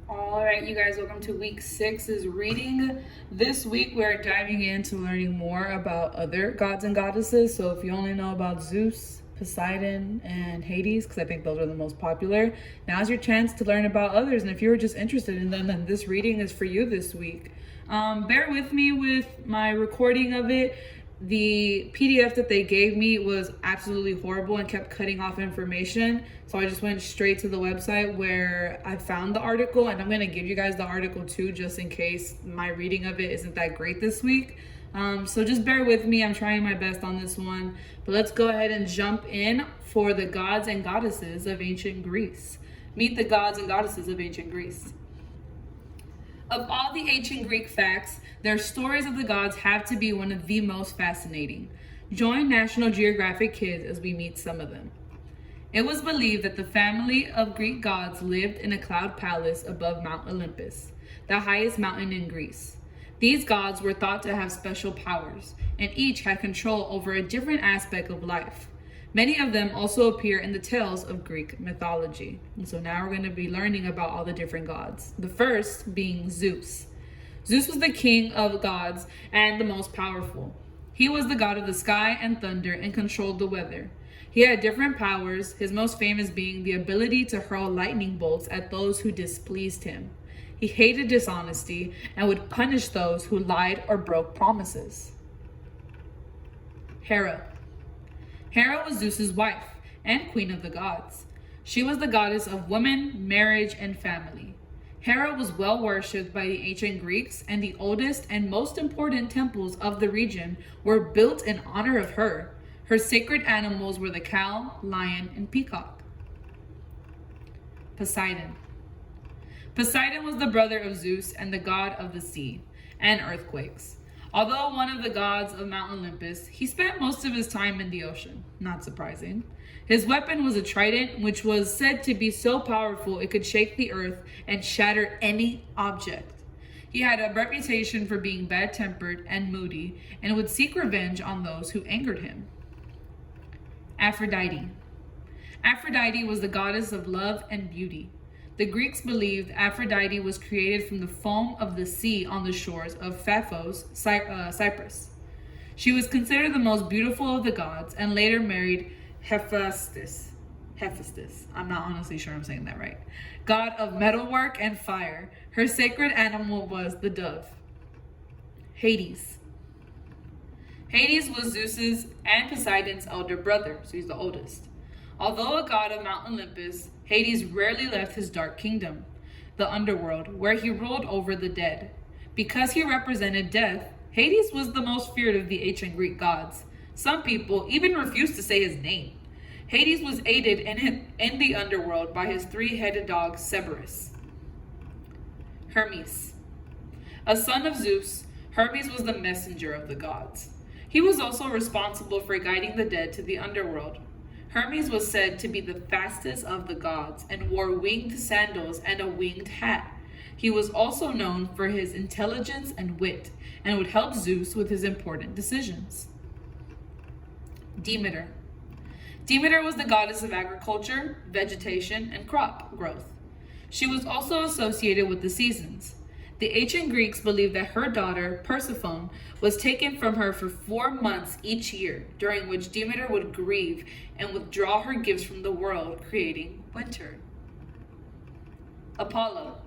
All right, you guys, welcome to week 6's reading. This week we're diving into learning more about other gods and goddesses. So if you only know about Zeus, Poseidon, and Hades, because I think those are the most popular, now's your chance to learn about others. And if you were just interested in them, then this reading is for you this week. Bear with me with my recording of it. The PDF that they gave me was absolutely horrible and kept cutting off information. So I just went straight to the website where I found the article, and I'm going to give you guys the article too, just in case my reading of it isn't that great this week. So just bear with me. I'm trying my best on this one. But let's go ahead and jump in for the gods and goddesses of ancient Greece. Meet the gods and goddesses of ancient Greece. Of all the ancient Greek facts, their stories of the gods have to be one of the most fascinating. Join National Geographic Kids as we meet some of them. It was believed that the family of Greek gods lived in a cloud palace above Mount Olympus, the highest mountain in Greece. These gods were thought to have special powers, and each had control over a different aspect of life. Many of them also appear in the tales of Greek mythology. And so now we're going to be learning about all the different gods. The first being Zeus. Zeus was the king of gods and the most powerful. He was the god of the sky and thunder and controlled the weather. He had different powers, his most famous being the ability to hurl lightning bolts at those who displeased him. He hated dishonesty and would punish those who lied or broke promises. Hera. Hera was Zeus's wife and queen of the gods. She was the goddess of women, marriage, and family. Hera was well worshipped by the ancient Greeks, and the oldest and most important temples of the region were built in honor of her. Her sacred animals were the cow, lion, and peacock. Poseidon. Poseidon was the brother of Zeus and the god of the sea and earthquakes. Although one of the gods of Mount Olympus, he spent most of his time in the ocean. Not surprising. His weapon was a trident, which was said to be so powerful it could shake the earth and shatter any object. He had a reputation for being bad-tempered and moody, and would seek revenge on those who angered him. Aphrodite. Aphrodite was the goddess of love and beauty. The Greeks believed Aphrodite was created from the foam of the sea on the shores of Paphos, Cyprus. She was considered the most beautiful of the gods and later married Hephaestus. I'm not honestly sure I'm saying that right. God of metalwork and fire. Her sacred animal was the dove. Hades. Hades was Zeus's and Poseidon's elder brother, so he's the oldest. Although a god of Mount Olympus, Hades rarely left his dark kingdom, the underworld, where he ruled over the dead. Because he represented death, Hades was the most feared of the ancient Greek gods. Some people even refused to say his name. Hades was aided in the underworld by his three-headed dog Cerberus. Hermes. A son of Zeus, Hermes was the messenger of the gods. He was also responsible for guiding the dead to the underworld. Hermes was said to be the fastest of the gods and wore winged sandals and a winged hat. He was also known for his intelligence and wit and would help Zeus with his important decisions. Demeter. Demeter was the goddess of agriculture, vegetation, and crop growth. She was also associated with the seasons. The ancient Greeks believed that her daughter, Persephone, was taken from her for 4 months each year, during which Demeter would grieve and withdraw her gifts from the world, creating winter. Apollo.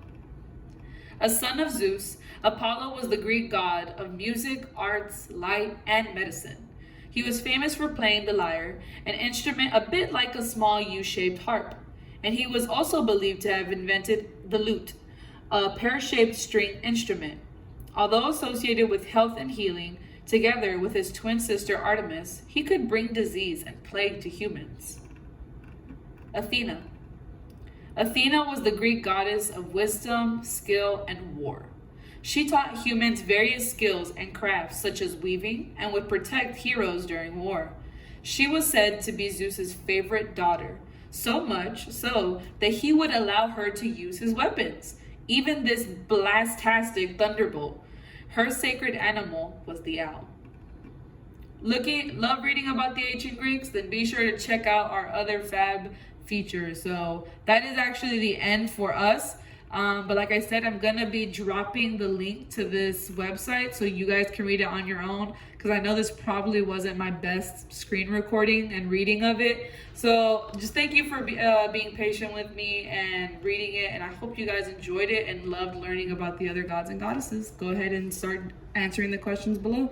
A son of Zeus, Apollo was the Greek god of music, arts, light, and medicine. He was famous for playing the lyre, an instrument a bit like a small U-shaped harp, and he was also believed to have invented the lute, a pear-shaped string instrument. Although associated with health and healing, together with his twin sister Artemis, he could bring disease and plague to humans. Athena. Athena was the Greek goddess of wisdom, skill, and war. She taught humans various skills and crafts such as weaving and would protect heroes during war. She was said to be Zeus's favorite daughter, so much so that he would allow her to use his weapons, even this blastastic thunderbolt. Her sacred animal was the owl. Love reading about the ancient Greeks? Then be sure to check out our other fab features. So that is actually the end for us. But like I said, I'm gonna be dropping the link to this website so you guys can read it on your own, because I know this probably wasn't my best screen recording and reading of it. So just thank you for being patient with me and reading it, and I hope you guys enjoyed it and loved learning about the other gods and goddesses. Go ahead and start answering the questions below.